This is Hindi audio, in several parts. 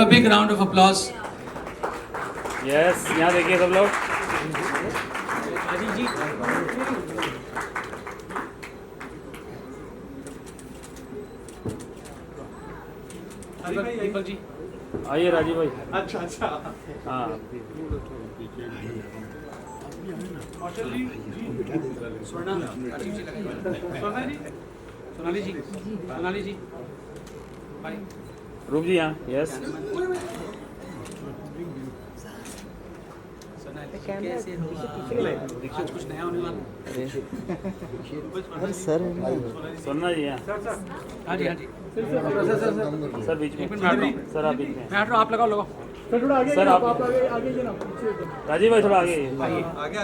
A big round of applause. Yes, यहाँ देखिए सब लोग। दीपक जी आइए राजीव भाई। अच्छा अच्छा हाँ सोनाली जी भाई रूप जी यहाँ। यस कैसे हो आज कुछ नया होने वाला अरे सर सोना जी यहाँ। हाँ जी सर बीच में। सर आप बीच में। मैं हट रहा हूँ, आप लगाओ सर आप राजीव भाई थोड़ा आगे। आगे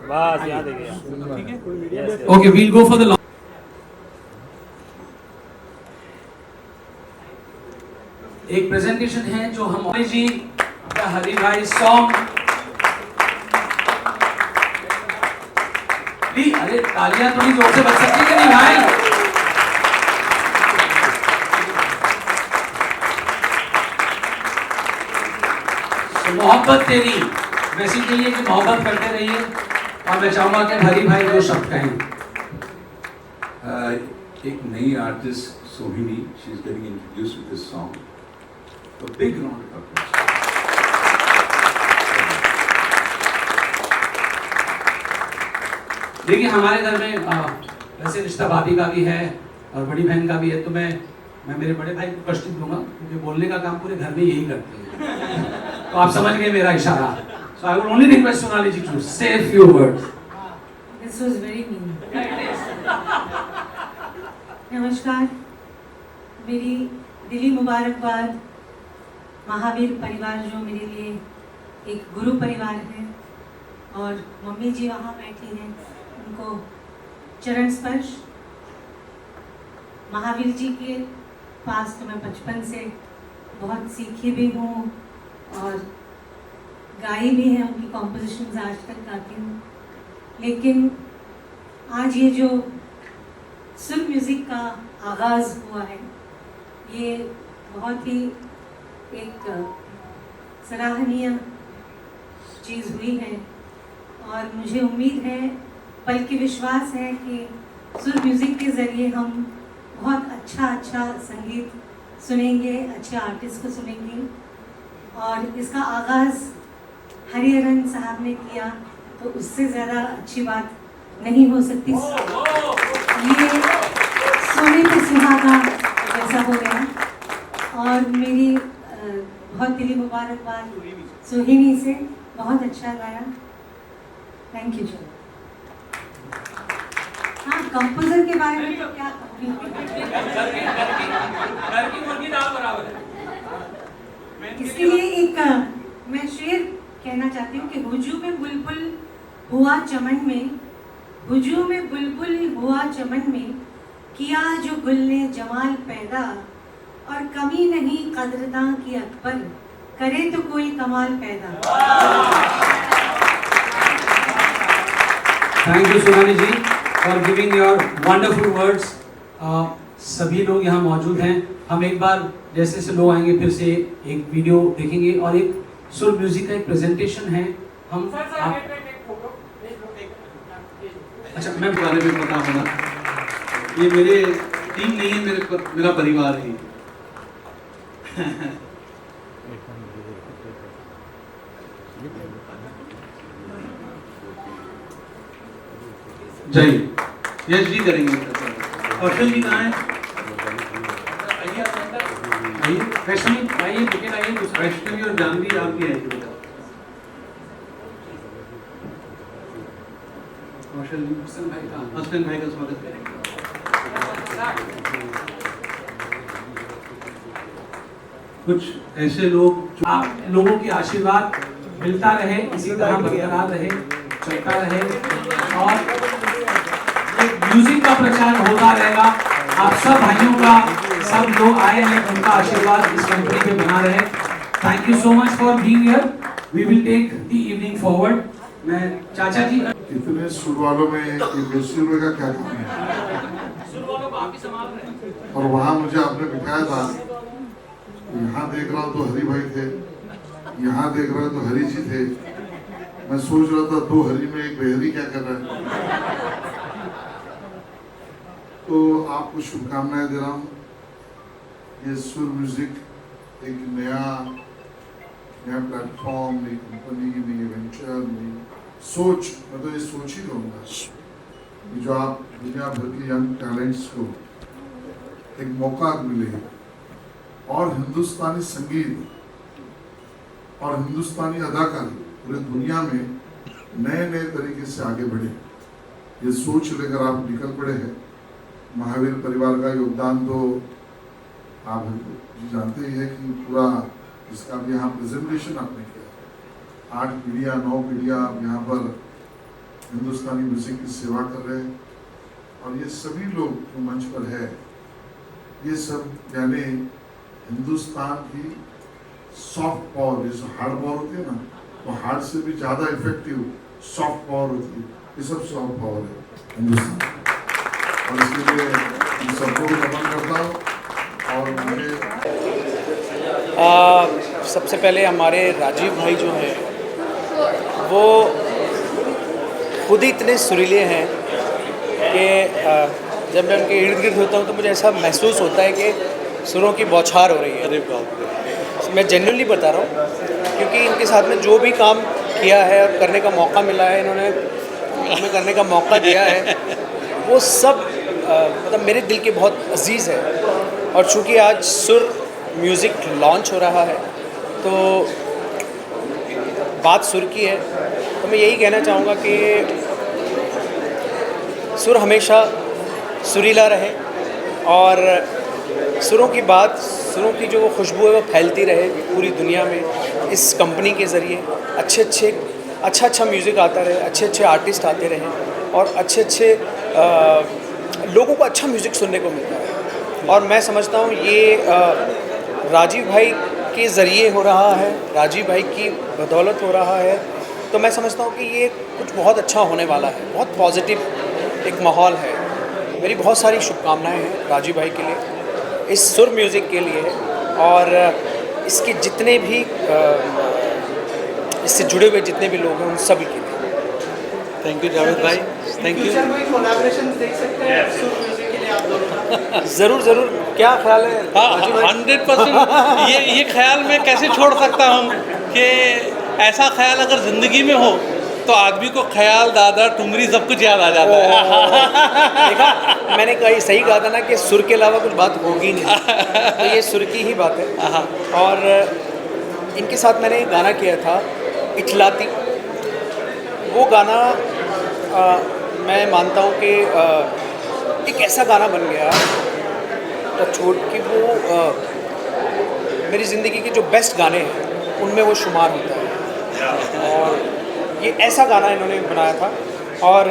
बस यहाँ देखिए। ठीक है yes okay we'll go for the एक प्रेजेंटेशन है जो हम जी का हरी भाई सॉन्ग। अरे तालियां थोड़ी जोर से बज सकती है कि नहीं भाई? मोहब्बत तेरी मैसेज यही है कि मोहब्बत करते रहिए और मैं चाहूंगा कि हरी भाई दो शब्द कहें। एक नई artist Sohini, she is getting introduced with this song. तो बिग राउंड ऑफ अप्लॉज। देखिए हमारे घर में वैसे रिश्ता भाभी का भी है और बड़ी बहन का भी है, तो मैं मेरे बड़े भाई को कष्ट दूंगा क्योंकि बोलने का काम पूरे घर में यही करते हैं। तो आप समझ गए मेरा इशारा। So I would only request Sonali ji to say a few words. This was very mean. नमस्कार, मेरी दिली मुबारकबाद महावीर परिवार जो मेरे लिए एक गुरु परिवार है, और मम्मी जी वहाँ बैठी हैं, उनको चरण स्पर्श। महावीर जी के पास तो मैं बचपन से बहुत सीखी भी हूँ और गाई भी है, उनकी कॉम्पोजिशंस आज तक गाती हूँ। लेकिन आज ये जो सुर म्यूज़िक का आगाज़ हुआ है, ये बहुत ही एक सराहनीय चीज़ हुई है, और मुझे उम्मीद है बल्कि विश्वास है कि सुर म्यूज़िक के ज़रिए हम बहुत अच्छा संगीत सुनेंगे, अच्छे आर्टिस्ट को सुनेंगे। और इसका आगाज़ हरिहरन साहब ने किया तो उससे ज़्यादा अच्छी बात नहीं हो सकती। ये सोने पे सुहागा जैसा हो गया। और मेरी बहुत दिली मुबारकबाद सोहिनी से, बहुत अच्छा गाया। थैंक यू जी। हाँ, कंपोजर के बारे में तो क्या कहूँगी। इसके लिए एक मैं शेर कहना चाहती हूँ कि हुजूम में बुलबुल हुआ चमन में, हुजूम में बुलबुल हुआ चमन में, किया जो गुल ने जमाल पैदा, और कमी नहीं कदरदां की अकबर, करे तो कोई कमाल पैदा। Thank you Sonali ji for giving your wonderful words. सभी लोग यहाँ मौजूद हैं। हम एक बार जैसे जैसे लोग आएंगे फिर से एक वीडियो देखेंगे और एक सुर म्यूजिक का एक प्रेजेंटेशन है। हम अच्छा, मैं बारे में पता होना, ये मेरे टीम नहीं है, मेरा परिवार है। जय यश जी करेंगे। कौशल जी कहाँ हैं? आइए वैष्णवी आइए, टिकट आइए। वैष्णवी और जानवी आपकी है। कौशल जी, हसन भाई का स्वागत करेंगे। कुछ ऐसे लोग आप लोगों की आशीर्वाद मिलता रहे, इसी तरह बरकरार रहे, चलता रहे, और म्यूजिक का प्रचार होता रहेगा। आप सब भाइयों का, सब लोग आए हैं, उनका आशीर्वाद इस कंपनी पे बना रहे। Thank you so much for being here. We will take the evening forward. मैं चाचा जी, इतने सुर वालों में इंडस्ट्री का क्या काम है? सुर वालों को आप ही संभाल रहे हैं। और वहाँ मुझे आपने बिठाया था यहाँ देख रहा हूँ तो हरि भाई थे, यहाँ देख रहा हूँ तो हरि जी थे। मैं सोच रहा था दो हरि में एक बेहरी क्या कर रहा है। तो आपको शुभकामनाएं दे रहा हूँ। ये सुर म्यूजिक एक नया प्लेटफॉर्म, नई कंपनी, नई वेंचर, नई सोच, मैं तो ये सोच ही कहूँगा कि जो आप दुनिया भर के यंग टैलेंट्स को एक मौका मिले और हिंदुस्तानी संगीत और हिंदुस्तानी अदाकारी पूरे दुनिया में नए नए तरीके से आगे बढ़े, ये सोच लेकर आप निकल पड़े हैं। महावीर परिवार का योगदान तो आप जानते ही है कि पूरा इसका भी यहाँ प्रेजेंटेशन आपने किया। 8 पीढ़ियाँ 9 पीढ़ियाँ आप यहाँ पर हिंदुस्तानी म्यूजिक की सेवा कर रहे हैं और ये सभी लोग जो मंच पर है, ये सब यानी हिंदुस्तान की सॉफ्ट पावर, जैसे हार्ड पावर होती है ना, वो हार्ड से भी ज़्यादा इफेक्टिव सॉफ्ट पावर होती है। ये सब सॉफ्ट पावर है हिंदुस्तान, और इसके लिए इन सबको भी नमन करता हूँ। और मुझे सबसे पहले हमारे राजीव भाई जो हैं वो खुद ही इतने सुरीले हैं कि जब मैं उनके इर्द गिर्द होता हूँ तो मुझे ऐसा महसूस होता है कि सुरों की बौछार हो रही है। अरे बाप रे, मैं जेन्युइनली बता रहा हूँ, क्योंकि इनके साथ में जो भी काम किया है और करने का मौका मिला है, इन्होंने हमें करने का मौका दिया है, वो सब मतलब मेरे दिल के बहुत अजीज़ है। और चूँकि आज सुर म्यूज़िक लॉन्च हो रहा है तो बात सुर की है, तो मैं यही कहना चाहूँगा कि सुर हमेशा सुरीला रहे और सुरों की बात, सुरों की जो खुशबू है वो फैलती रहे पूरी दुनिया में। इस कंपनी के ज़रिए अच्छा म्यूज़िक आता रहे, अच्छे आर्टिस्ट आते रहें और अच्छे लोगों को अच्छा म्यूज़िक सुनने को मिलता है। और मैं समझता हूँ ये राजीव भाई के ज़रिए हो रहा है, राजीव भाई की बदौलत हो रहा है। तो मैं समझता हूँ कि ये कुछ बहुत अच्छा होने वाला है, बहुत पॉजिटिव एक माहौल है। मेरी बहुत सारी शुभकामनाएं हैं राजीव भाई के लिए, इस सुर म्यूज़िक के लिए और इसके जितने भी इससे जुड़े हुए जितने भी लोग हैं उन सभी के लिए। थैंक यू जावेद भाई, थैंक यू। ज़रूर, क्या ख्याल है? हाँ, 100% ये ख्याल मैं कैसे छोड़ सकता हूँ कि ऐसा ख्याल अगर ज़िंदगी में हो तो आदमी को ख्याल, दादा, टुमरी सब कुछ याद आ जाता है। देखा, मैंने कही सही कहा था ना कि सुर के अलावा कुछ बात होगी नहीं, तो ये सुर की ही बात है। और इनके साथ मैंने एक गाना किया था इठलाती, वो गाना मैं मानता हूँ कि एक ऐसा गाना बन गया तो छोड़ कि वो मेरी ज़िंदगी के जो बेस्ट गाने हैं उनमें वो शुमार होता है। और ये ऐसा गाना इन्होंने बनाया था और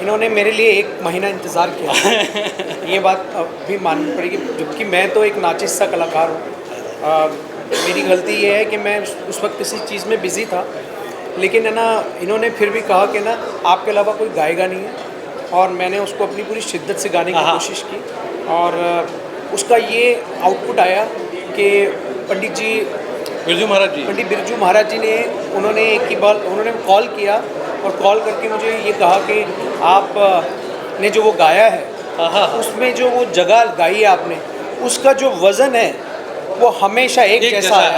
इन्होंने मेरे लिए 1 महीना इंतज़ार किया। ये बात भी माननी पड़ेगी, जबकि मैं तो एक नाचिस सा कलाकार हूँ। मेरी गलती ये है कि मैं उस वक्त किसी चीज़ में बिज़ी था, लेकिन है ना इन्होंने फिर भी कहा कि ना आपके अलावा कोई गाएगा नहीं है, और मैंने उसको अपनी पूरी शिद्दत से गाने की कोशिश की और उसका ये आउटपुट आया कि पंडित बिरजू महाराज जी ने उन्होंने कॉल किया और कॉल करके मुझे ये कहा कि आपने जो वो गाया है उसमें जो वो जगह गाई है आपने, उसका जो वज़न है वो हमेशा एक जैसा है।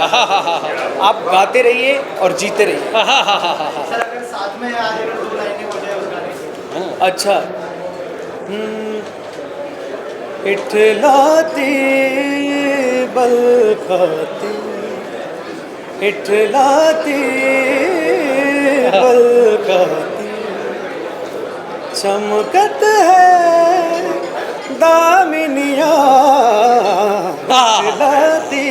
आप गाते रहिए और जीते रहिए। सर अगर साथ में आज अगर 2 लाइनें हो जाए उस गाने की। अच्छा, इठलाती बलखाती, इठलाती बलखाती, चमकत है दामिनिया, इठलाती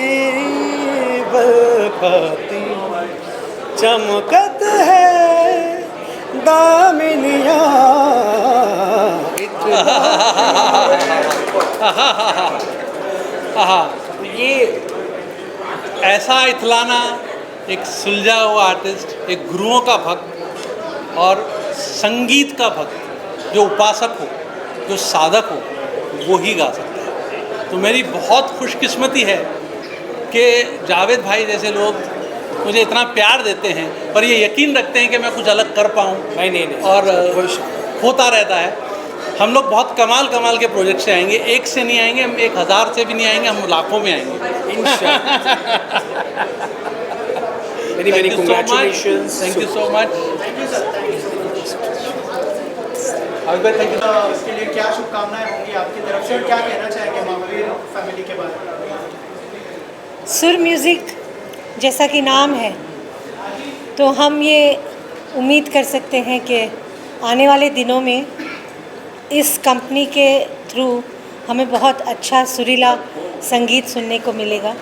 बलखाती, चमकत है दामिनिया। ये ऐसा इतलाना, एक सुलझा हुआ आर्टिस्ट, एक गुरुओं का भक्त और संगीत का भक्त, जो उपासक हो, जो साधक हो, वो ही गा सकता है। तो मेरी बहुत खुशकिस्मती है कि जावेद भाई जैसे लोग मुझे इतना प्यार देते हैं, पर ये यकीन रखते हैं कि मैं कुछ अलग कर पाऊँ। नहीं और होता रहता है। हम लोग बहुत कमाल के प्रोजेक्ट से आएंगे, एक से नहीं आएंगे, हम 1000 से भी नहीं आएंगे, हम लाखों में आएंगे। Very congratulations. Thank you so much. Thank you. इसके लिए क्या शुभकामनाएं होंगी आपकी तरफ से और क्या कहना चाहेंगे महावीर फैमिली के बारे में? सुर म्यूज़िक जैसा कि नाम है, तो हम ये उम्मीद कर सकते हैं कि आने वाले दिनों में इस कंपनी के थ्रू हमें बहुत अच्छा सुरीला संगीत सुनने को मिलेगा।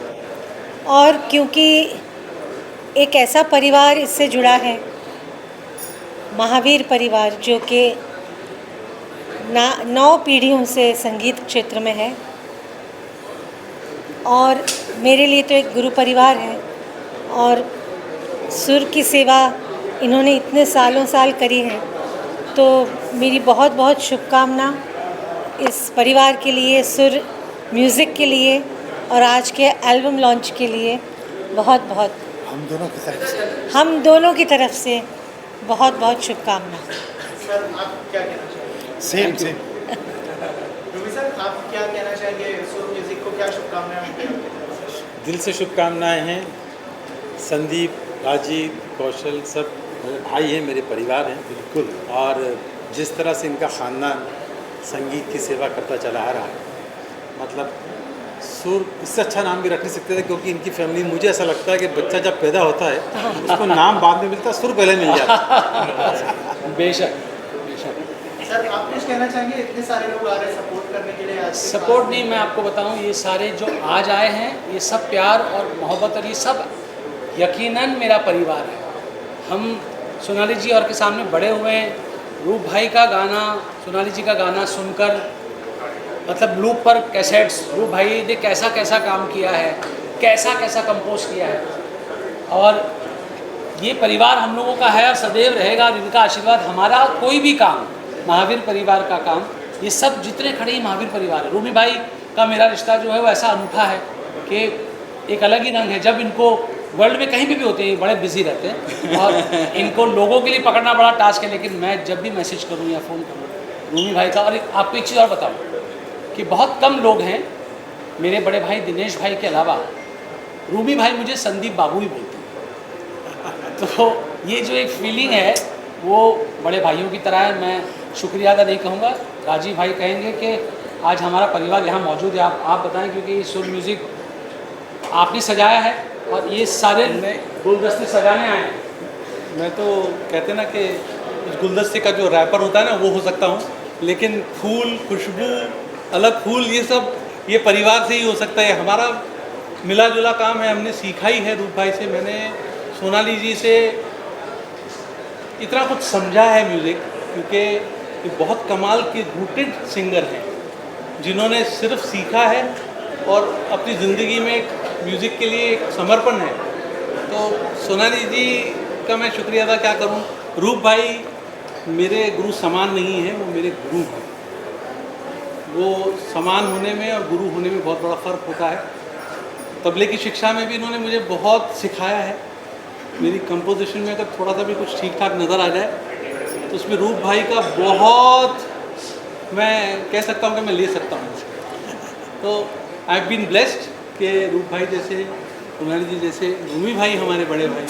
और क्योंकि एक ऐसा परिवार इससे जुड़ा है, महावीर परिवार, जो कि 9 पीढ़ियों से संगीत क्षेत्र में है और मेरे लिए तो एक गुरु परिवार है। और सुर की सेवा इन्होंने इतने साल करी है, तो मेरी बहुत बहुत शुभकामना इस परिवार के लिए, सुर म्यूज़िक के लिए और आज के एल्बम लॉन्च के लिए बहुत बहुत हम दोनों की तरफ से बहुत बहुत शुभकामना। सर आप क्या कहना चाहेंगे? सेम रूबी सर आप क्या कहना चाहेंगे? सुर म्यूजिक को क्या शुभकामनाएं होंगी आपकी तरफ से? दिल से शुभकामनाएं हैं। संदीप, राजीव, कौशल सब मेरे भाई हैं, मेरे परिवार हैं बिल्कुल। और जिस तरह से इनका ख़ानदान संगीत की सेवा करता चला आ रहा है, मतलब सुर, इससे अच्छा नाम भी रख नहीं सकते थे, क्योंकि इनकी फैमिली, मुझे ऐसा लगता है कि बच्चा जब पैदा होता है उसको नाम बाद में मिलता है, सुर पहले मिल जाता है। बेशक। सर आप कुछ कहना चाहेंगे? इतने सारे लोग आ रहे हैं सपोर्ट करने के लिए आज के सपोर्ट बाद? नहीं, मैं आपको बताऊं, ये सारे जो आज आए हैं, ये सब प्यार और मोहब्बत, और ये सब यकीनन मेरा परिवार है। हम सोनाली जी और के सामने बड़े हुए हैं। रूप भाई का गाना, सोनाली जी का गाना सुनकर, मतलब लूप पर कैसेट्स, रूप भाई ने कैसा कैसा काम किया है, कैसा कैसा कंपोज किया है। और ये परिवार हम लोगों का है और सदैव रहेगा। इनका आशीर्वाद, हमारा कोई भी काम, महावीर परिवार का काम, ये सब जितने खड़े ही महावीर परिवार है। रूमी भाई का मेरा रिश्ता जो है वो ऐसा अनूठा है कि एक अलग ही रंग है। जब इनको वर्ल्ड में कहीं भी होते हैं, बड़े बिजी रहते हैं और इनको लोगों के लिए पकड़ना बड़ा टास्क है, लेकिन मैं जब भी मैसेज करूँ या फ़ोन करूँ रूमी भाई का। और आपको एक चीज़ और बताऊँ कि बहुत कम लोग हैं, मेरे बड़े भाई दिनेश भाई के अलावा रूमी भाई मुझे संदीप बाबू ही बोलते हैं। तो ये जो एक फीलिंग है वो बड़े भाइयों की तरह है। मैं शुक्रिया अदा नहीं कहूँगा, राजीव भाई कहेंगे कि आज हमारा परिवार यहाँ मौजूद है। आप बताएं, क्योंकि सुर म्यूज़िक आपने सजाया है और ये सारे गुलदस्ते सजाने आए हैं। मैं तो कहते ना कि उस गुलदस्ते का जो रैपर होता है ना, वो हो सकता हूँ, लेकिन फूल, खुशबू, अलग फूल, ये सब ये परिवार से ही हो सकता है। हमारा मिला जुला काम है, हमने सीखा ही है रूप भाई से, मैंने सोनाली जी से इतना कुछ समझा है म्यूज़िक, क्योंकि ये बहुत कमाल के रूटेड सिंगर हैं जिन्होंने सिर्फ सीखा है और अपनी ज़िंदगी में एक म्यूज़िक के लिए एक समर्पण है। तो सोनाली जी का मैं शुक्रिया अदा क्या करूं। रूप भाई मेरे गुरु समान नहीं हैं, वो मेरे गुरु हैं। वो समान होने में और गुरु होने में बहुत बड़ा फ़र्क होता है। तबले की शिक्षा में भी इन्होंने मुझे बहुत सिखाया है। मेरी कंपोजिशन में अगर थोड़ा सा भी कुछ ठीक ठाक नज़र आ जाए तो उसमें रूप भाई का बहुत, मैं कह सकता हूँ कि मैं ले सकता हूँ। तो आई हैव बीन ब्लेस्ड कि रूप भाई जैसे, सोनाली जी जैसे, रूमी भाई हमारे बड़े भाई,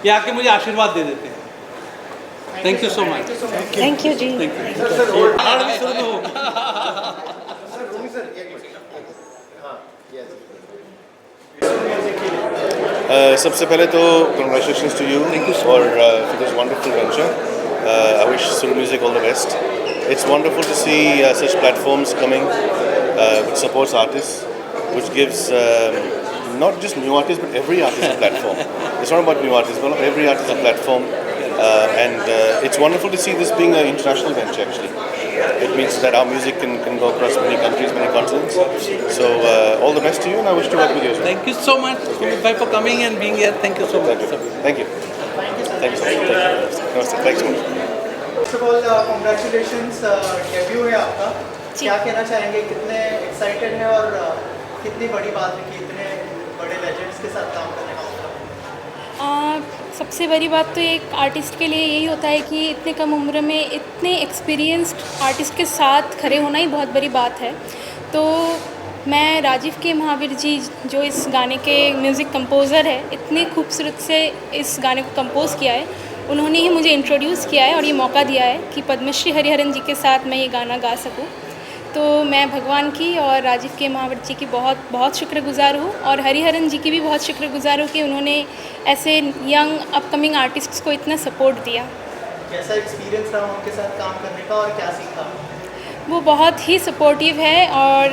ये आके मुझे आशीर्वाद दे देते हैं। Thank you so much. Thank you जी। Thank you. सबसे पहले तो congratulations to you for this wonderful venture. I wish Suru Music all the best. It's wonderful to see such platforms coming which supports artists, which gives not just new artists but every artist a platform. It's not about new artists, but every artist a platform. And it's wonderful to see this being an international venture actually. It means that our music can go across many countries, many continents. So all the best to you, and I wish to work with you as well. Thank you so much, Sumit bhai, for coming and being here. Thank you so much. Thank you. Thank you so much. Namaste. Thanks so much. First of all, congratulations, debut है आपका। क्या कहना चाहेंगे? कितने एक्साइटेड हैं और कितनी बड़ी बात है कि इतने के साथ काम करने का मौका मिला? सबसे बड़ी बात तो एक आर्टिस्ट के लिए यही होता है कि इतने कम उम्र में इतने एक्सपीरियंस्ड आर्टिस्ट के साथ खड़े होना ही बहुत बड़ी बात है। तो मैं राजीव के महावीर जी जो इस गाने के म्यूज़िक कंपोज़र है, इतनी खूबसूरत से इस गाने को कंपोज़ किया है, उन्होंने ही मुझे इंट्रोड्यूस किया है और ये मौका दिया है कि पद्मश्री हरिहरन जी के साथ मैं ये गाना गा सकूं। तो मैं भगवान की और राजीव के महावीर जी की बहुत बहुत शुक्रगुजार हूँ और हरिहरन जी की भी बहुत शुक्रगुजार हूँ कि उन्होंने ऐसे यंग अपकमिंग आर्टिस्ट्स को इतना सपोर्ट दिया। कैसा एक्सपीरियंस रहा उनके साथ काम करने का और क्या सीखा? वो बहुत ही सपोर्टिव है और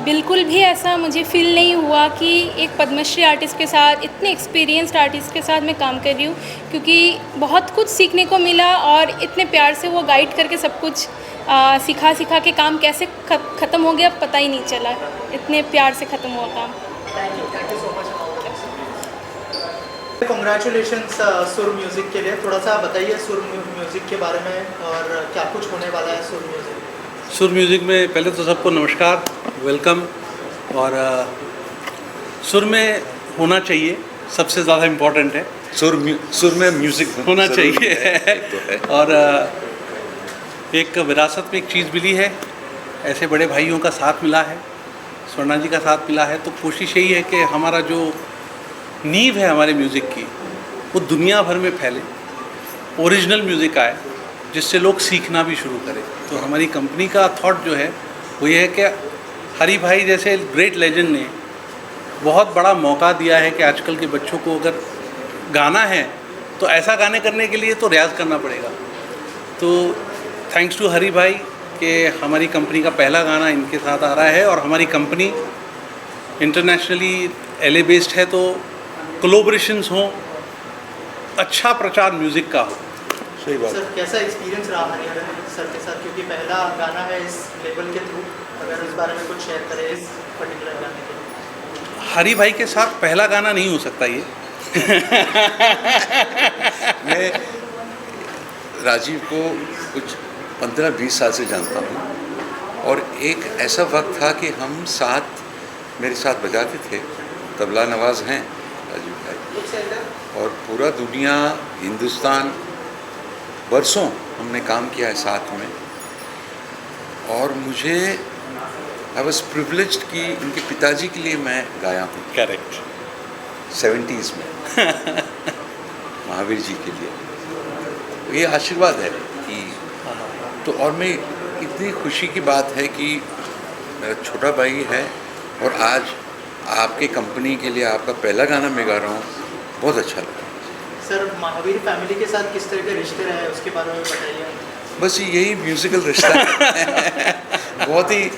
बिल्कुल भी ऐसा मुझे फ़ील नहीं हुआ कि एक पद्मश्री आर्टिस्ट के साथ, इतने एक्सपीरियंस्ड आर्टिस्ट के साथ मैं काम कर रही हूँ, क्योंकि बहुत कुछ सीखने को मिला और इतने प्यार से वो गाइड करके सब कुछ सिखा के काम कैसे ख़त्म हो गया पता ही नहीं चला, इतने प्यार से ख़त्म हुआ काम। Thank you so much. Congratulations सुर म्यूज़िक के लिए। थोड़ा सा बताइए सुर म्यूज़िक के बारे में और क्या कुछ होने वाला है सुर म्यूज़िक? सुर म्यूज़िक में पहले तो सबको नमस्कार, वेलकम। और सुर में होना चाहिए, सबसे ज़्यादा इम्पोर्टेंट है। सुर में म्यूज़िक होना चाहिए तो है। और एक विरासत में एक चीज़ मिली है, ऐसे बड़े भाइयों का साथ मिला है, स्वर्णा जी का साथ मिला है, तो कोशिश यही है कि हमारा जो नींव है हमारे म्यूज़िक की वो दुनिया भर में फैले, ओरिजिनल म्यूज़िक आए जिससे लोग सीखना भी शुरू करें। तो हमारी कंपनी का थॉट जो है वो ये है कि हरी भाई जैसे ग्रेट लेजेंड ने बहुत बड़ा मौका दिया है कि आजकल के बच्चों को अगर गाना है तो ऐसा गाने करने के लिए तो रियाज़ करना पड़ेगा। तो थैंक्स टू हरी भाई कि हमारी कंपनी का पहला गाना इनके साथ आ रहा है और हमारी कंपनी इंटरनेशनली LA बेस्ड है, तो कोलैबोरेशंस हों, अच्छा प्रचार म्यूज़िक का हो। सही बात। सर कैसा एक्सपीरियंस रहा हरिहरन सर के साथ, क्योंकि पहला गाना है इस लेवल के थ्रू, अगर उस बारे में कुछ शेयर करें इस पर्टिकुलर गाने के? हरी भाई के साथ पहला गाना नहीं हो सकता ये। मैं राजीव को कुछ 15-20 साल से जानता हूँ और एक ऐसा वक्त था कि हम साथ मेरे साथ बजाते थे। तबला नवाज हैं राजीव भाई, और पूरा दुनिया, हिंदुस्तान, बरसों हमने काम किया है साथ में। और मुझे आई वॉज प्रिविलेज्ड कि उनके पिताजी के लिए मैं गाया हूँ। करेक्ट। 70s में महावीर जी के लिए ये आशीर्वाद है कि तो। और मैं इतनी खुशी की बात है कि मेरा छोटा भाई है और आज आपके कंपनी के लिए आपका पहला गाना मैं गा रहा हूँ, बहुत अच्छा लगा। सर महावीर फैमिली के साथ किस तरह के रिश्ते रहे उसके बारे में बताइए। बस यही म्यूज़िकल रिश्ता है। बहुत ही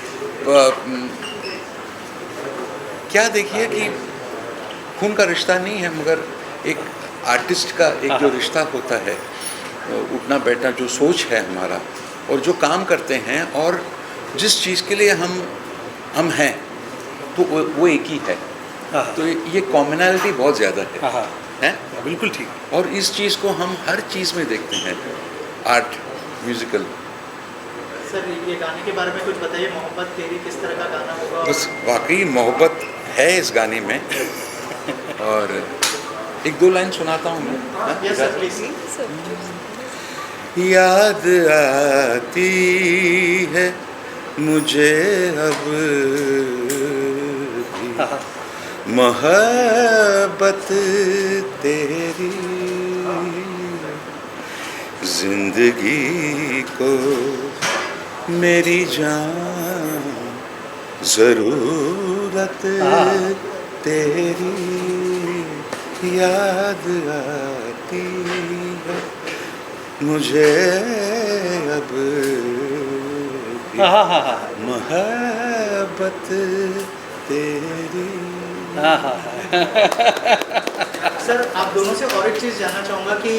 क्या देखिए कि खून का रिश्ता नहीं है, मगर एक आर्टिस्ट का एक जो रिश्ता होता है, उठना बैठना, जो सोच है हमारा और जो काम करते हैं और जिस चीज़ के लिए हम हैं, तो वो एक ही है। तो ये कॉमनैलिटी बहुत ज़्यादा है। बिल्कुल ठीक। और इस चीज़ को हम हर चीज़ में देखते हैं, आर्ट, म्यूज़िकल। सर ये गाने के बारे में कुछ बताइए, मोहब्बत तेरी किस तरह का गाना होगा? बस वाकई मोहब्बत है इस गाने में। और 1-2 लाइन सुनाता हूँ मैं। Yes sir please. याद आती है मुझे अब मोहब्बत तेरी, जिंदगी को मेरी जान ज़रूरत तेरी, याद आती है मुझे अब मोहब्बत तेरी। सर आप दोनों से और एक चीज़ जानना चाहूँगा कि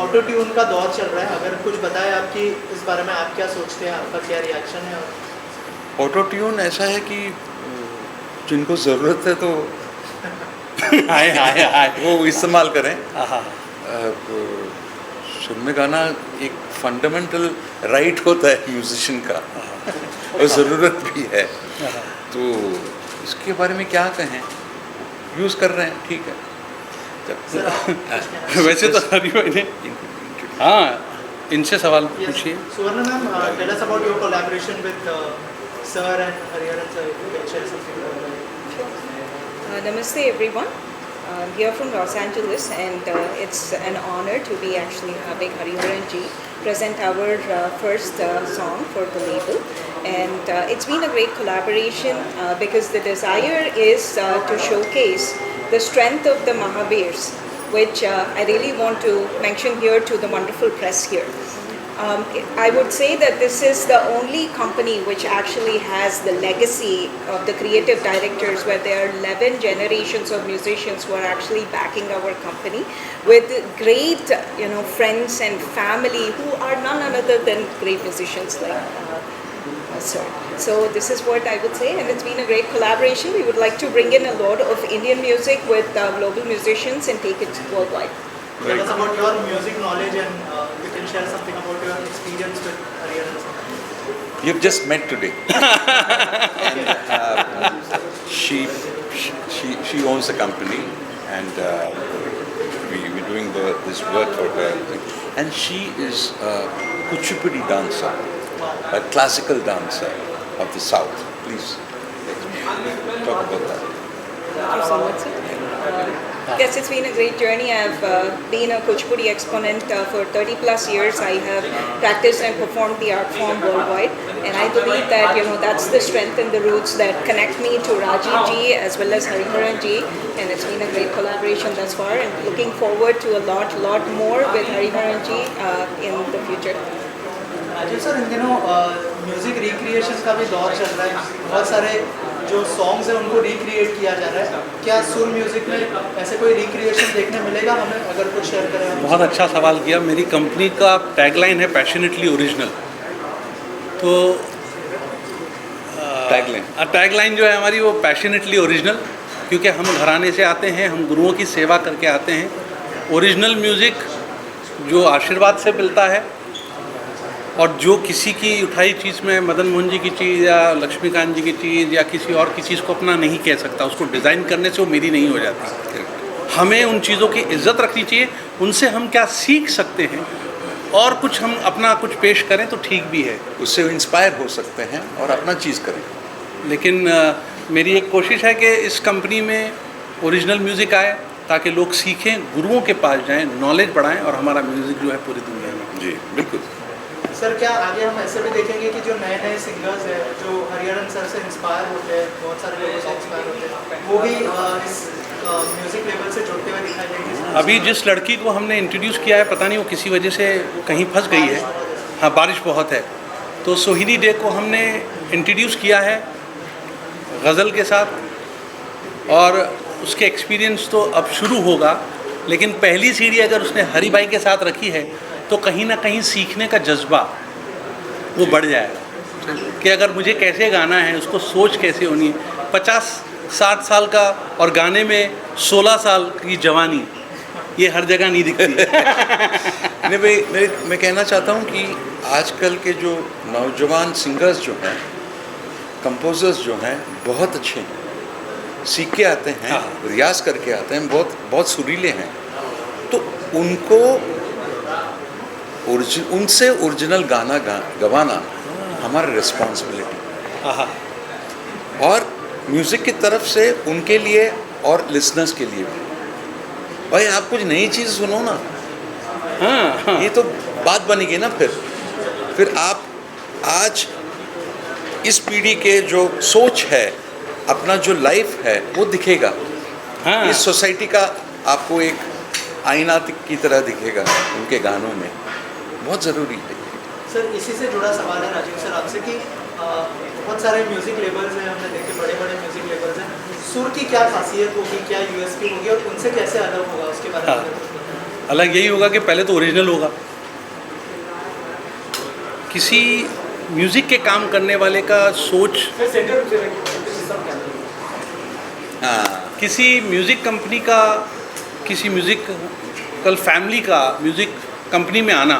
ऑटो ट्यून का दौर चल रहा है, अगर कुछ बताएं आपकी इस बारे में, आप क्या सोचते हैं, आपका क्या रिएक्शन है? ऑटो ट्यून ऐसा है कि जिनको ज़रूरत है तो वो इस्तेमाल करें। सुर में गाना एक फंडामेंटल राइट होता है म्यूजिशियन का और ज़रूरत भी है। तो इसके बारे में क्या कहें, यूज़ कर रहे हैं, ठीक है। वैसे तो हरी भाई ने, हाँ, इनसे सवाल पूछिए। Suvarna ma'am, tell us about your collaboration with sir and Hariharan sir. If you can share something about that. Namaste everyone. I'm here from Los Angeles, and it's an honor to be actually having Hariharan ji present our first song for the label. And it's been a great collaboration because the desire is to showcase the strength of the Mahavirs, which I really want to mention here to the wonderful press here. I would say that this is the only company which actually has the legacy of the creative directors, where there are 11 generations of musicians who are actually backing our company with great, friends and family who are none other than great musicians like sir. So this is what I would say, and it's been a great collaboration. We would like to bring in a lot of Indian music with global musicians and take it worldwide. Tell us about your music knowledge, and you can share something about your experience with Hariharan sir. You've just met today. And she owns the company, and we're doing this work for her. And she is a Kuchipudi dancer, a classical dancer of the South. Please talk about that. Thank you so much, sir. Yes, it's been a great journey. I've been a Kuchipudi exponent for 30 plus years. I have practiced and performed the art form worldwide, and I believe that that's the strength and the roots that connect me to Rajiv ji as well as Hariharan ji, and it's been a great collaboration thus far, and looking forward to a lot more with Hariharan ji in the future. Rajeev sir, इन दिनों म्यूजिक रिक्रिएशन का भी दौर चल रहा है, बहुत सारे जो सॉन्ग्स हैं उनको रिक्रिएट किया जा रहा है। क्या सुर म्यूजिक में ऐसे कोई रिक्रिएशन देखने मिलेगा हमें? अगर कुछ शेयर करें आप। बहुत अच्छा सवाल किया। मेरी कंपनी का टैगलाइन है पैशनेटली ओरिजिनल। तो टैगलाइन जो है हमारी वो पैशनेटली ओरिजिनल, क्योंकि हम घराने से आते हैं, हम गुरुओं की सेवा करके आते हैं। ओरिजिनल म्यूज़िक जो आशीर्वाद से मिलता है, और जो किसी की उठाई चीज़ में मदन मोहन जी की चीज़ या लक्ष्मीकांत जी की चीज़ या किसी और की चीज़ को अपना नहीं कह सकता, उसको डिज़ाइन करने से वो मेरी नहीं हो जाती। हमें उन चीज़ों की इज्जत रखनी चाहिए, उनसे हम क्या सीख सकते हैं और कुछ हम अपना कुछ पेश करें तो ठीक भी है, उससे इंस्पायर हो सकते हैं और अपना चीज़ करें। लेकिन मेरी एक कोशिश है कि इस कंपनी में ओरिजिनल म्यूज़िक आए ताकि लोग सीखें, गुरुओं के पास जाएं, नॉलेज बढ़ाएं और हमारा म्यूज़िक जो है पूरी दुनिया में। जी बिल्कुल। सर, क्या आगे हम ऐसे भी देखेंगे कि जो नए सिंगर्स हैं जो हरिहरन सर से इंस्पायर होते हैं, बहुत सारे लोगों से इंस्पायर होते हैं, वो भी इस म्यूजिक लेवल से जुड़ते हुए दिखाई देंगे? अभी जिस लड़की को हमने इंट्रोड्यूस किया है, पता नहीं वो किसी वजह से कहीं फंस गई है। हाँ, बारिश बहुत है, तो सोहिनी डे को हमने इंट्रोड्यूस किया है गज़ल के साथ, और उसके एक्सपीरियंस तो अब शुरू होगा, लेकिन पहली सीढ़ी अगर उसने हरी भाई के साथ रखी है तो कहीं ना कहीं सीखने का जज्बा वो बढ़ जाएगा कि अगर मुझे कैसे गाना है, उसको सोच कैसे होनी है। 50-60 साल का और गाने में 16 साल की जवानी, ये हर जगह नहीं दिखती। नहीं भाई, मैं कहना चाहता हूँ कि आजकल के जो नौजवान सिंगर्स जो हैं, कंपोजर्स जो हैं, बहुत अच्छे हैं, सीख के आते हैं, रियाज करके आते हैं, बहुत सुरीले हैं, तो उनको उनसे ओरिजिनल गाना गवाना हमारा रिस्पॉन्सिबिलिटी, और म्यूज़िक की तरफ से उनके लिए और लिसनर्स के लिए भी। भाई आप कुछ नई चीज़ सुनो ना, हाँ, ये तो बात बनेगी ना। फिर आप आज इस पीढ़ी के जो सोच है, अपना जो लाइफ है, वो दिखेगा। हाँ। इस सोसाइटी का आपको एक आईना की तरह दिखेगा उनके गानों में, बहुत ज़रूरी है। सर, इसी से जुड़ा सवाल है राजीव सर आपसे कि बहुत सारे म्यूज़िक लेबल्स हैं, हमने देखे बड़े म्यूज़िक लेबल्स हैं, सुर की क्या खासियत होगी, क्या यूएसपी होगी और उनसे कैसे अलग होगा, उसके बारे में? अलग यही होगा कि पहले तो ओरिजिनल होगा। किसी म्यूज़िक के काम करने वाले का सोच, किसी म्यूज़िक कंपनी का, किसी म्यूज़िकल फैमिली का म्यूज़िक कंपनी में आना,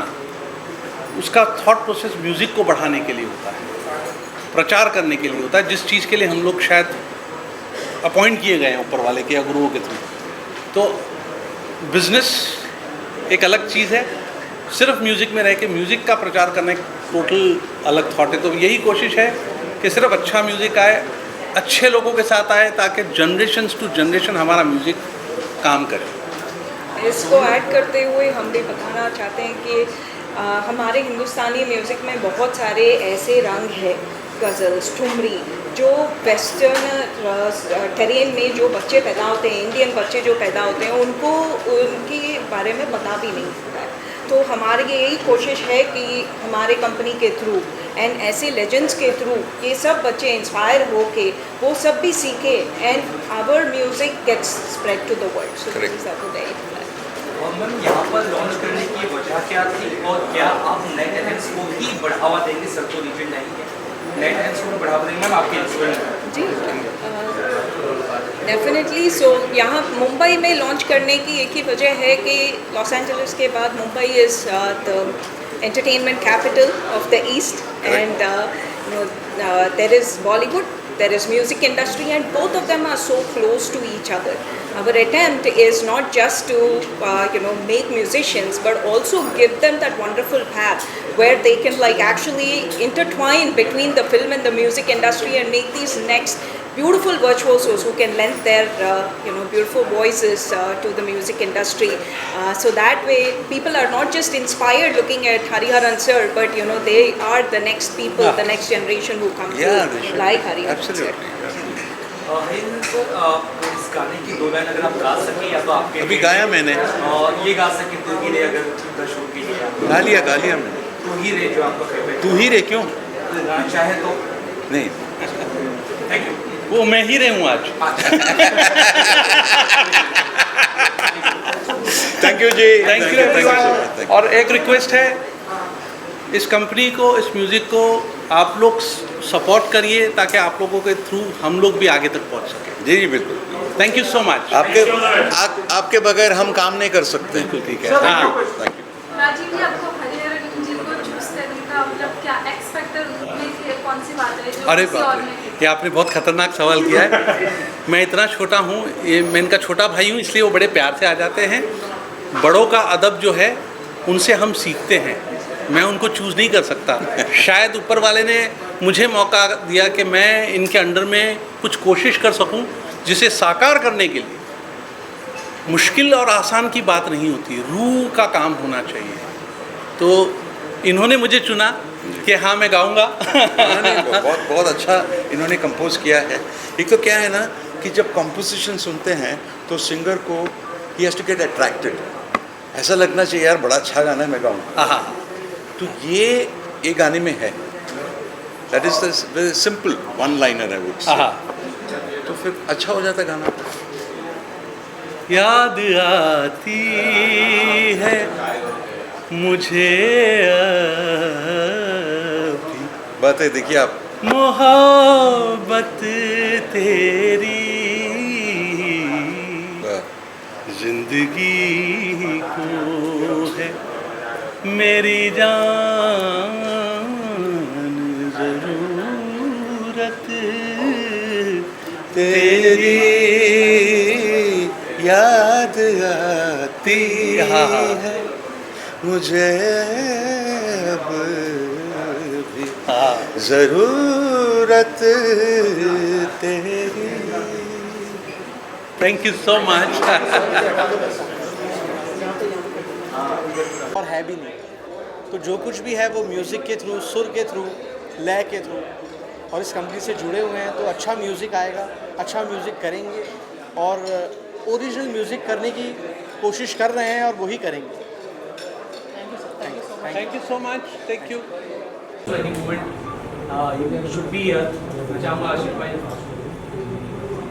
उसका थॉट प्रोसेस म्यूज़िक को बढ़ाने के लिए होता है, प्रचार करने के लिए होता है, जिस चीज़ के लिए हम लोग शायद अपॉइंट किए गए हैं ऊपर वाले के या गुरुओं के थ्रू। तो बिजनेस एक अलग चीज़ है, सिर्फ म्यूज़िक में रह के म्यूज़िक का प्रचार करना एक टोटल अलग थॉट है। तो यही कोशिश है कि सिर्फ अच्छा म्यूज़िक आए, अच्छे लोगों के साथ आए, ताकि जनरेशन टू जनरेशन हमारा म्यूज़िक काम करे। इसको ऐड करते हुए हम भी बताना चाहते हैं कि हमारे हिंदुस्तानी म्यूज़िक में बहुत सारे ऐसे रंग हैं, गज़ल्स, ठुमरी, जो वेस्टर्न टेरेन में जो बच्चे पैदा होते हैं, इंडियन बच्चे जो पैदा होते हैं, उनको उनके बारे में पता भी नहीं होता है। तो हमारी यही कोशिश है कि हमारे कंपनी के थ्रू एंड ऐसे लेजेंड्स के थ्रू ये सब बच्चे इंस्पायर हो के वो सब भी सीखे and our music gets spread to the world. So this is our very plan. और मैम यहाँ पर लॉन्च करने की वजह क्या थी, और क्या आप नए टैलेंट्स को भी बढ़ावा देंगे? सब तो रीजन नहीं है, नए टैलेंट्स को बढ़ावा देंगे मैम आपके इंस्पिरेशन? जी डेफिनेटली। सो यहाँ मुंबई में लॉन्च करने की एक ही वजह है कि लॉस एंजलिस के बाद Mumbai is the entertainment capital of the East, and there is Bollywood, there is music industry, and both of them are so close to each other. Our attempt is not just to make musicians, but also give them that wonderful path where they can actually intertwine between the film and the music industry and make these next beautiful virtuosos who can lend their beautiful voices to the music industry. So that way people are not just inspired looking at Hariharan sir, but they are the next people, the next generation who come through like Hariharan sir. Hariharan sir, इस गाने की दो लाइन अगर आप गा सकें, या तो आपके अभी गाया मैंने, ये गा सकें तू ही रे, अगर दर्शकों के लिए गा लिया मैंने। तू ही रे जो आपका फेवरेट, तू ही रे क्यों गाना चाहे तो नहीं। Thank you. वो मैं ही रहूँ आज। थैंक यू जी, थैंक यू एवरीवन। और एक रिक्वेस्ट है, इस कंपनी को, इस म्यूज़िक को आप लोग सपोर्ट करिए, ताकि आप लोगों के थ्रू हम लोग भी आगे तक पहुंच सकें। जी बिल्कुल। Thank you so much. आपके बगैर हम काम नहीं कर सकते। ठीक है, थैंक यू। राजीव जी, आपको हरिहरन जी को चूज करने का मतलब क्या एक्सपेक्टर में कौन सी बात है जो अरे किसी और में? ये आपने बहुत खतरनाक सवाल किया है। मैं इतना छोटा हूँ, ये मैं इनका छोटा भाई हूँ, इसलिए वो बड़े प्यार से आ जाते हैं। बड़ों का अदब जो है उनसे हम सीखते हैं, मैं उनको चूज़ नहीं कर सकता। शायद ऊपर वाले ने मुझे मौका दिया कि मैं इनके अंडर में कुछ कोशिश कर सकूं, जिसे साकार करने के लिए मुश्किल और आसान की बात नहीं होती, रूह का काम होना चाहिए। तो इन्होंने मुझे चुना कि हाँ मैं गाऊंगा। बहुत अच्छा इन्होंने कंपोज किया है। एक तो क्या है ना कि जब कंपोजिशन सुनते हैं तो सिंगर को ही हैज़ टू गेट अट्रैक्टेड, ऐसा लगना चाहिए यार बड़ा अच्छा गाना है, मैं गाऊंगा। तो ये गाने में है, that is the simple one liner है वो, तो फिर अच्छा हो जाता गाना। याद आती है मुझे बात है, देखिए आप, मोहब्बत तेरी जिंदगी को है मेरी जान जरूरत तेरी याद आती है मुझे अब भी जरूरत तेरी। Thank you so much. और है भी नहीं, तो जो कुछ भी है वो म्यूज़िक के थ्रू, सुर के थ्रू, लय के थ्रू, और इस कंपनी से जुड़े हुए हैं, तो अच्छा म्यूज़िक आएगा, अच्छा म्यूज़िक करेंगे और ओरिजिनल म्यूज़िक करने की कोशिश कर रहे हैं और वही करेंगे। Thank you so much. Thank you.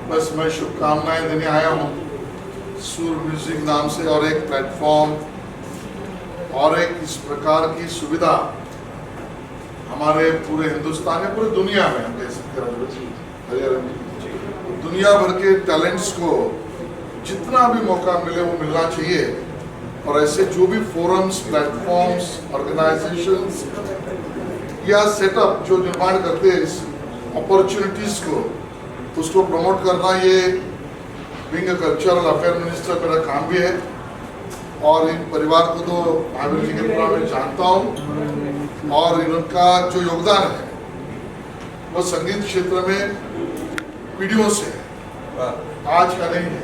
बस मैं शुभकामनाएं देने आया हूँ सुर म्यूजिक नाम से, और एक प्लेटफॉर्म और एक इस प्रकार की सुविधा हमारे पूरे हिंदुस्तान में, पूरी दुनिया में हम कह सकते हैं, दुनिया भर के टैलेंट्स को जितना भी मौका मिले वो मिलना चाहिए। और ऐसे जो भी फोरम्स, प्लेटफॉर्म्स, ऑर्गेनाइजेशंस या सेटअप जो निर्माण करते हैं इस अपॉर्चुनिटीज़ को, उसको प्रमोट करना ये being a cultural affair minister मेरा काम भी है। और इन परिवार को तो महावीर जी के पूरा मैं जानता हूँ और इनका जो योगदान है वो संगीत क्षेत्र में पीढ़ियों से है, आज का नहीं है।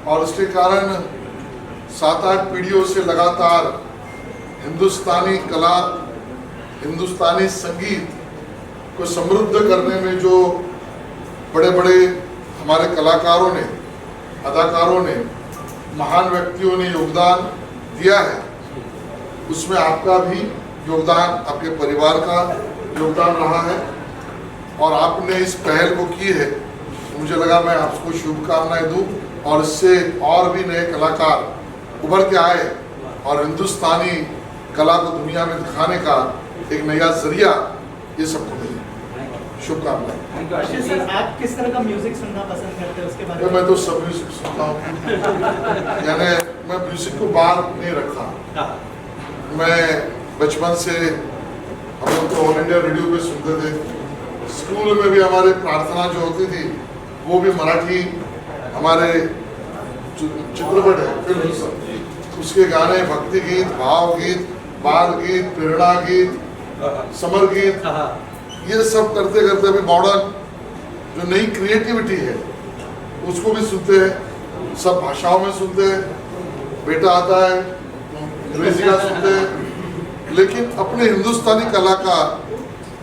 और इसके कारण 7-8 पीढ़ियों से लगातार हिंदुस्तानी कला, हिंदुस्तानी संगीत को समृद्ध करने में जो बड़े बड़े हमारे कलाकारों ने, अदाकारों ने, महान व्यक्तियों ने योगदान दिया है, उसमें आपका भी योगदान, आपके परिवार का योगदान रहा है। और आपने इस पहल को की है, मुझे लगा मैं आपको शुभकामनाएं दूं और इससे और भी नए कलाकार उभर के आए और हिंदुस्तानी कला को दुनिया में दिखाने का एक नया जरिया ये सबको मिले। शुभकामनाएं। आशीष सर, आप किस तरह का म्यूजिक सुनना पसंद करते हैं उसके बारे में? मैं तो सब म्यूजिक सुनता हूँ यानी मैं म्यूजिक को बाहर नहीं रखा। मैं बचपन से हम लोग तो ऑल इंडिया रेडियो पे सुनते थे, स्कूल में भी हमारे प्रार्थना जो होती थी वो भी मराठी, हमारे चित्रपट है फिल्म, उसके गाने, भक्ति गीत, भाव गीत, बाल गीत, प्रेरणा गीत, समर गीत, ये सब करते करते अभी मॉडर्न जो नई क्रिएटिविटी है उसको भी सुनते हैं, सब भाषाओं में सुनते हैं। बेटा आता है अंग्रेजी का सुनते हैं, लेकिन अपने हिंदुस्तानी कलाकार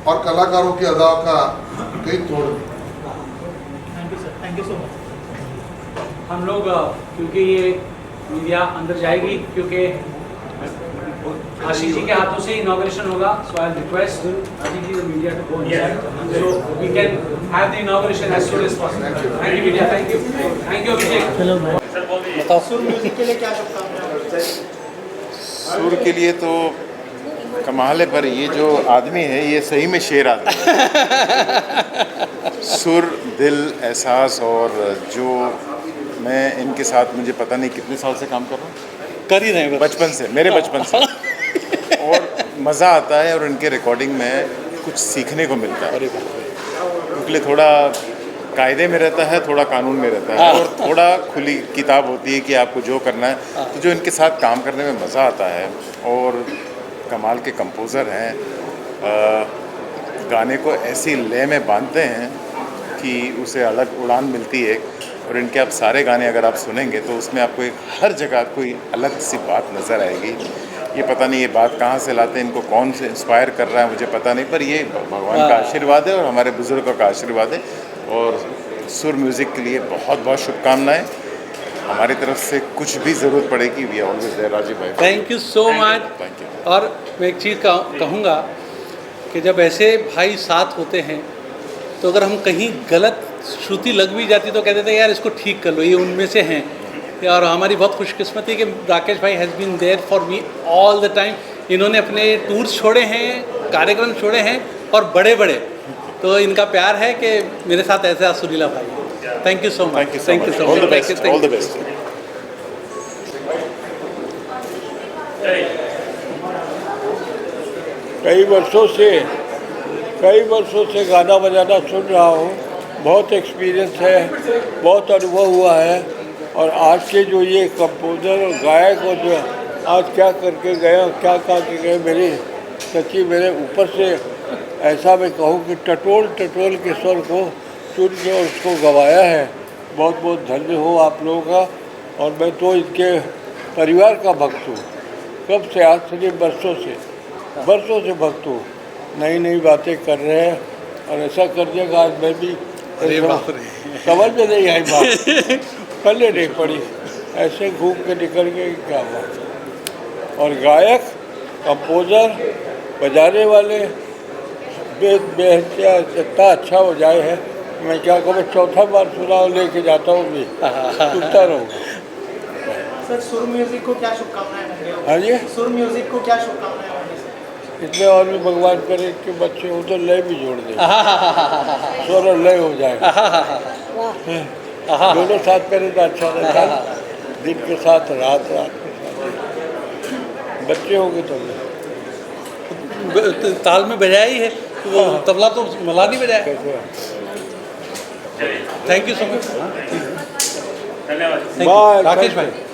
और कलाकारों की अदा का कहीं तोड़ नहीं। Thank you sir, thank you so much. हम लोग क्योंकि ये मीडिया अंदर जाएगी, क्योंकि आशीष जी के हाथों से इनॉग्रेशन होगा, so I request Ashish ji the media to go inside so we can have the inauguration as soon as possible. Thank you media, thank you, thank you Abhishek. चलो बताओ, सुर म्यूजिक के लिए क्या शुभकामनाएं? सुर के लिए तो कमाल है, पर ये जो आदमी है ये सही में शेर आदमी है। सुर, दिल, एहसास, और जो मैं इनके साथ मुझे पता नहीं कितने साल से काम कर रहा हूँ, कर ही रहे हैं बचपन से, मेरे बचपन से और मज़ा आता है और इनके रिकॉर्डिंग में कुछ सीखने को मिलता है। क्योंकि थोड़ा कायदे में रहता है, थोड़ा कानून में रहता है और थोड़ा खुली किताब होती है कि आपको जो करना है। तो जो इनके साथ काम करने में मज़ा आता है, और कमाल के कंपोज़र हैं, गाने को ऐसी लय में बांधते हैं कि उसे अलग उड़ान मिलती है। और इनके आप सारे गाने अगर आप सुनेंगे तो उसमें आपको एक हर जगह कोई अलग सी बात नज़र आएगी। ये पता नहीं ये बात कहाँ से लाते हैं, इनको कौन से इंस्पायर कर रहा है मुझे पता नहीं, पर ये भगवान का आशीर्वाद है और हमारे बुज़ुर्गों का आशीर्वाद है। और सुर म्यूज़िक के लिए बहुत बहुत शुभकामनाएँ। हमारी तरफ से कुछ भी ज़रूरत पड़ेगी, we are always there. Rajiv भाई, thank you so much. Thank you. और मैं एक चीज़ कहूँगा कि जब ऐसे भाई साथ होते हैं तो अगर हम कहीं गलत श्रुति लग भी जाती तो कहते थे यार इसको ठीक कर लो, ये उनमें से हैं। और हमारी बहुत खुशकिस्मती है कि राकेश भाई has been there for me all the time. इन्होंने अपने टूर्स छोड़े हैं, कार्यक्रम छोड़े हैं और बड़े बड़े, तो इनका प्यार है कि मेरे साथ ऐसा सुरीला भाई। Thank you so much, thank you so much, all the best, all the best. कई वर्षों से गाना बजाना सुन रहा हूँ, बहुत एक्सपीरियंस है, बहुत अनुभव हुआ है। और आज के जो ये कंपोज़र और गायक और जो आज क्या करके गए और क्या करके गए, मेरी सच्ची मेरे ऊपर से ऐसा मैं कहूँ कि टटोल के स्वर को चुन के और उसको गवाया है। बहुत बहुत धन्य हो आप लोगों का। और मैं तो इनके परिवार का भक्त हूँ, कब से, आज से बरसों से भक्त हूँ। नई नई बातें कर रहे हैं और ऐसा कर देगा आज मैं भी, समझ में नहीं आई बात, पहले नहीं पड़ी, ऐसे घूम के निकल गए, क्या बात। और गायक, कंपोज़र, बजाने वाले इतना अच्छा हो जाए है, मैं क्या कहूँ, चौथा बार सुना लेके जाता हूँ भी, सुनता रहूँगा। सर, सुर म्यूजिक को क्या शुभकामनाएं होंगे? हाँ जी, सुर म्यूजिक को क्या शुभकामनाएं होंगी? इसमें और भी भगवान करे कि बच्चे हो तो लय भी जोड़ दे, स्वर और लय हो जाएगा, दोनों साथ करे तो अच्छा रहता है। दिन के साथ रात, रात के साथ बच्चे होंगे तो ताल में बजाया ही है, तो तबला तो मला नहीं बजाया। Thank you so much. Bye Rakesh भाई।